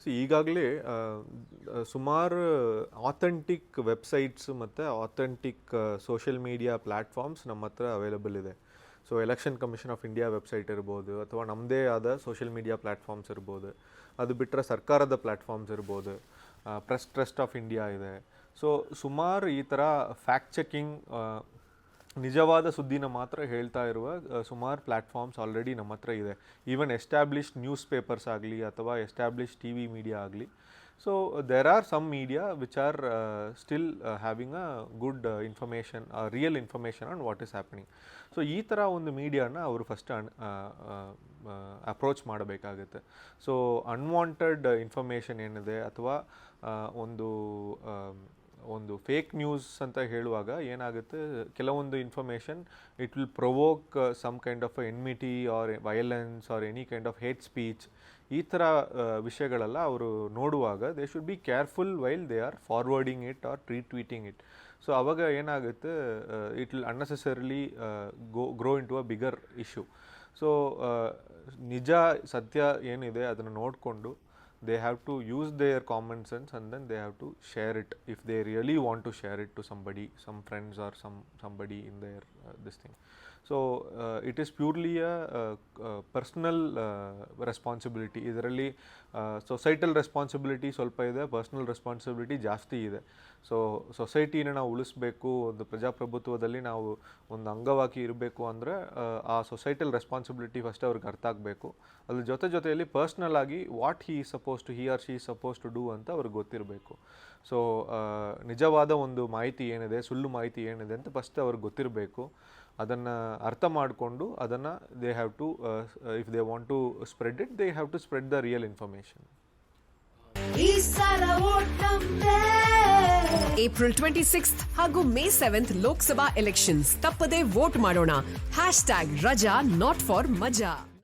So ಈಗಾಗಲೇ ಸುಮಾರು authentic websites ಮತ್ತು ಆಥೆಂಟಿಕ್ ಸೋಷಿಯಲ್ ಮೀಡಿಯಾ ಪ್ಲ್ಯಾಟ್ಫಾರ್ಮ್ಸ್ ನಮ್ಮ ಹತ್ರ ಅವೈಲಬಲ್ ಇದೆ. So election commission of India website ಇರ್ಬೋದು, ಅಥವಾ ನಮ್ಮದೇ ಆದ ಸೋಷಿಯಲ್ ಮೀಡಿಯಾ ಪ್ಲ್ಯಾಟ್ಫಾರ್ಮ್ಸ್ ಇರ್ಬೋದು, ಅದು ಬಿಟ್ಟರೆ ಸರ್ಕಾರದ ಪ್ಲ್ಯಾಟ್ಫಾರ್ಮ್ಸ್ ಇರ್ಬೋದು, ಪ್ರೆಸ್ ಟ್ರಸ್ಟ್ ಆಫ್ ಇಂಡಿಯಾ ಇದೆ. ಸೊ ಸುಮಾರು ಈ ಥರ ಫ್ಯಾಕ್ಟ್ ಚೆಕಿಂಗ್, ನಿಜವಾದ ಸುದ್ದಿನ ಮಾತ್ರ ಹೇಳ್ತಾ ಇರುವ ಸುಮಾರು ಪ್ಲ್ಯಾಟ್ಫಾರ್ಮ್ಸ್ ಆಲ್ರೆಡಿ ನಮ್ಮ ಹತ್ರ ಇದೆ. ಈವನ್ ಎಸ್ಟಾಬ್ಲಿಷ್ಡ್ ನ್ಯೂಸ್ ಪೇಪರ್ಸ್ ಆಗಲಿ ಅಥವಾ ಎಸ್ಟಾಬ್ಲಿಷ್ಡ್ ಟಿ ವಿ ಮೀಡಿಯಾ ಆಗಲಿ. So there are some media which are still having a good information, real information on what is happening. So ಈ ಥರ ಒಂದು ಮೀಡಿಯಾನ ಅವರು ಫಸ್ಟ್ ಅಪ್ರೋಚ್ ಮಾಡಬೇಕಾಗುತ್ತೆ. ಸೊ ಅನ್ವಾಂಟೆಡ್ ಇನ್ಫಾರ್ಮೇಷನ್ ಏನಿದೆ ಅಥವಾ ಒಂದು ಫೇಕ್ ನ್ಯೂಸ್ ಅಂತ ಹೇಳುವಾಗ ಏನಾಗುತ್ತೆ, ಕೆಲವೊಂದು information it will provoke some kind of enmity or violence or any kind of hate speech. ಈ ಥರ ವಿಷಯಗಳೆಲ್ಲ ಅವರು ನೋಡುವಾಗ they should be careful while they are forwarding it or retweeting it. So ಅವಾಗ ಏನಾಗುತ್ತೆ, it will unnecessarily grow into a bigger issue. So ನಿಜ ಸತ್ಯ ಏನಿದೆ ಅದನ್ನು ನೋಡಿಕೊಂಡು they have to use their common sense and then they have to share it if they really want to share it to somebody, some friends or somebody in their this thing. So it is purely a personal responsibility. ಇದರಲ್ಲಿ societal responsibility ಸ್ವಲ್ಪ ಇದೆ, personal responsibility ಜಾಸ್ತಿ ಇದೆ. So ಸೊಸೈಟಿನ ನಾವು ಉಳಿಸ್ಬೇಕು, ಒಂದು ಪ್ರಜಾಪ್ರಭುತ್ವದಲ್ಲಿ ನಾವು ಒಂದು ಅಂಗವಾಗಿ ಇರಬೇಕು ಅಂದರೆ ಆ ಸೊಸೈಟಲ್ ರೆಸ್ಪಾನ್ಸಿಬಿಲಿಟಿ ಫಸ್ಟ್ ಅವ್ರಿಗೆ ಅರ್ಥ ಆಗಬೇಕು. ಅದ್ರ ಜೊತೆಯಲ್ಲಿ ಪರ್ಸ್ನಲ್ ಆಗಿ what he or she suppose to do ಅಂತ ಅವ್ರಿಗೆ ಗೊತ್ತಿರಬೇಕು. ಸೊ ನಿಜವಾದ ಒಂದು ಮಾಹಿತಿ ಏನಿದೆ, ಸುಳ್ಳು ಮಾಹಿತಿ ಏನಿದೆ ಅಂತ ಫಸ್ಟ್ ಅವ್ರಿಗೆ ಗೊತ್ತಿರಬೇಕು. ಅದನ್ನು ಅರ್ಥ ಮಾಡಿಕೊಂಡು ಅದನ್ನು they have to, if they want to spread it, they have to spread the real information. April 26 ಹಾಗೂ ಮೇ 7 ಲೋಕಸಭಾ ಎಲೆಕ್ಷನ್ಸ್ ತಪ್ಪದೆ ವೋಟ್ ಮಾಡೋಣ. #ರಜಾ ನಾಟ್ ಫಾರ್ ಮಜಾ.